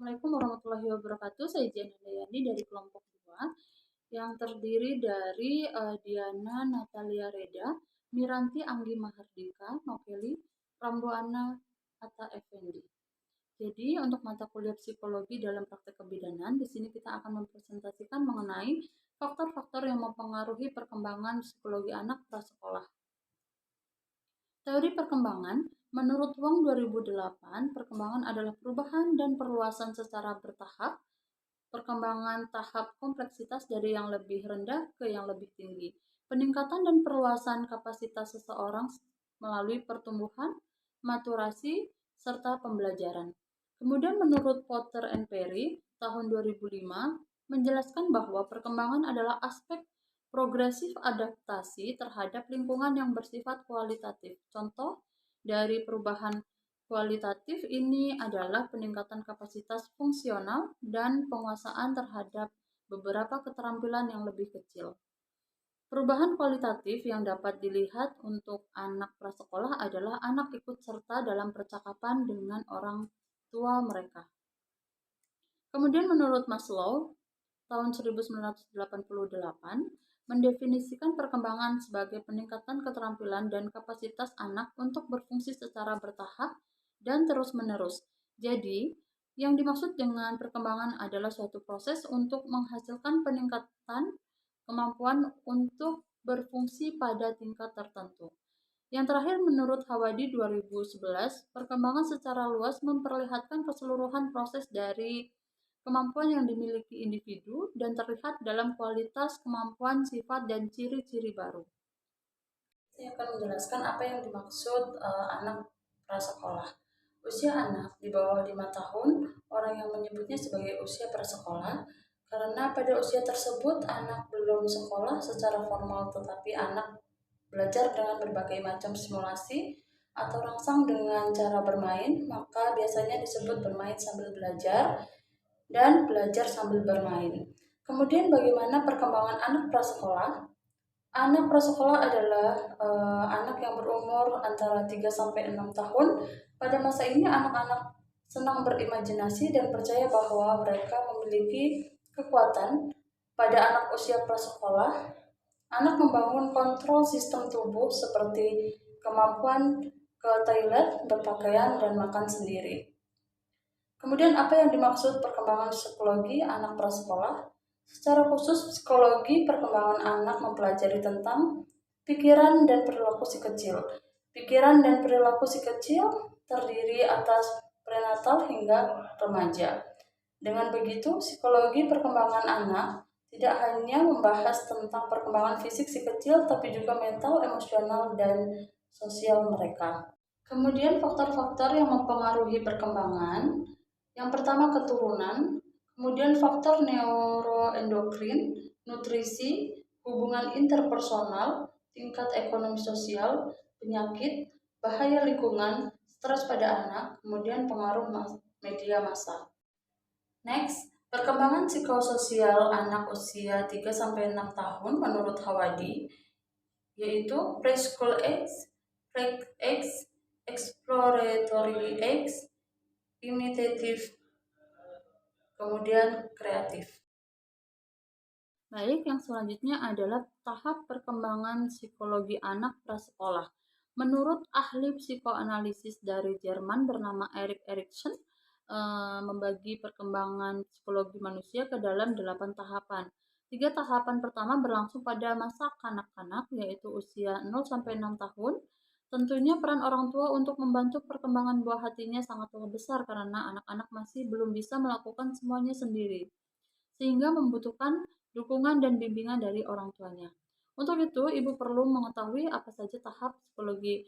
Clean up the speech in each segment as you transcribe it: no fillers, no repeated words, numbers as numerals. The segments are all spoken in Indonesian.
Assalamualaikum warahmatullahi wabarakatuh. Saya Jana Dayani dari kelompok 2 yang terdiri dari Diana Natalia Reda, Miranti Anggi Mahardika, Nokeli, Rambuana Atta Effendi. Jadi untuk mata kuliah psikologi dalam praktek kebidanan, di sini kita akan mempresentasikan mengenai faktor-faktor yang mempengaruhi perkembangan psikologi anak prasekolah. Teori perkembangan, menurut Wong 2008, perkembangan adalah perubahan dan perluasan secara bertahap, perkembangan tahap kompleksitas dari yang lebih rendah ke yang lebih tinggi, peningkatan dan perluasan kapasitas seseorang melalui pertumbuhan, maturasi, serta pembelajaran. Kemudian menurut Potter and Perry, tahun 2005, menjelaskan bahwa perkembangan adalah aspek progresif adaptasi terhadap lingkungan yang bersifat kualitatif. Contoh dari perubahan kualitatif ini adalah peningkatan kapasitas fungsional dan penguasaan terhadap beberapa keterampilan yang lebih kecil. Perubahan kualitatif yang dapat dilihat untuk anak prasekolah adalah anak ikut serta dalam percakapan dengan orang tua mereka. Kemudian menurut Maslow, tahun 1988, mendefinisikan perkembangan sebagai peningkatan keterampilan dan kapasitas anak untuk berfungsi secara bertahap dan terus-menerus. Jadi, yang dimaksud dengan perkembangan adalah suatu proses untuk menghasilkan peningkatan kemampuan untuk berfungsi pada tingkat tertentu. Yang terakhir, menurut Hawadi 2011, perkembangan secara luas memperlihatkan keseluruhan proses dari kemampuan yang dimiliki individu dan terlihat dalam kualitas, kemampuan, sifat, dan ciri-ciri baru. Saya akan menjelaskan apa yang dimaksud anak prasekolah. Usia anak di bawah 5 tahun, orang yang menyebutnya sebagai usia prasekolah, karena pada usia tersebut anak belum sekolah secara formal, tetapi anak belajar dengan berbagai macam simulasi atau rangsang dengan cara bermain, maka biasanya disebut bermain sambil belajar dan belajar sambil bermain. Kemudian bagaimana perkembangan anak prasekolah? Anak prasekolah adalah anak yang berumur antara 3 sampai 6 tahun. Pada masa ini anak-anak senang berimajinasi dan percaya bahwa mereka memiliki kekuatan. Pada anak usia prasekolah, anak membangun kontrol sistem tubuh seperti kemampuan ke toilet, berpakaian, dan makan sendiri. Kemudian apa yang dimaksud perkembangan psikologi anak prasekolah? Secara khusus, psikologi perkembangan anak mempelajari tentang pikiran dan perilaku si kecil. Pikiran dan perilaku si kecil terdiri atas prenatal hingga remaja. Dengan begitu, psikologi perkembangan anak tidak hanya membahas tentang perkembangan fisik si kecil, tapi juga mental, emosional, dan sosial mereka. Kemudian faktor-faktor yang mempengaruhi perkembangan. Yang pertama keturunan, kemudian faktor neuroendokrin, nutrisi, hubungan interpersonal, tingkat ekonomi sosial, penyakit, bahaya lingkungan, stres pada anak, kemudian pengaruh media massa. Next, perkembangan psikososial anak usia 3-6 tahun menurut Hawadi, yaitu preschool age, pre-age, exploratory age, imitative, kemudian kreatif. Baik, yang selanjutnya adalah tahap perkembangan psikologi anak prasekolah. Menurut ahli psikoanalisis dari Jerman bernama Erik Erikson, membagi perkembangan psikologi manusia ke dalam 8 tahapan. 3 tahapan pertama berlangsung pada masa kanak-kanak, yaitu usia 0-6 tahun. Tentunya peran orang tua untuk membantu perkembangan buah hatinya sangatlah besar karena anak-anak masih belum bisa melakukan semuanya sendiri, sehingga membutuhkan dukungan dan bimbingan dari orang tuanya. Untuk itu, ibu perlu mengetahui apa saja tahap psikologi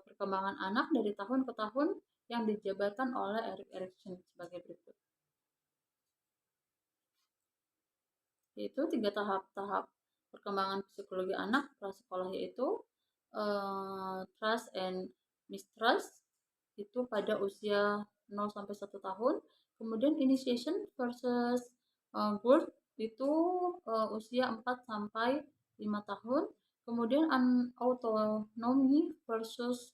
perkembangan anak dari tahun ke tahun yang dijabarkan oleh Erik Erikson sebagai berikut. Yaitu 3 tahap perkembangan psikologi anak prasekolah, yaitu trust and mistrust itu pada usia 0-1 tahun. Kemudian initiation versus growth itu usia 4-5 tahun. Kemudian autonomy versus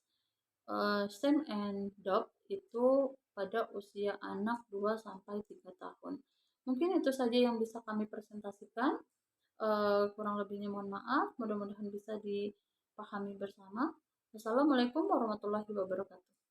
shame and doubt itu pada usia anak 2-3 tahun. Mungkin itu saja yang bisa kami presentasikan. Kurang lebihnya mohon maaf, mudah-mudahan bisa dipahami bersama. Wassalamualaikum warahmatullahi wabarakatuh.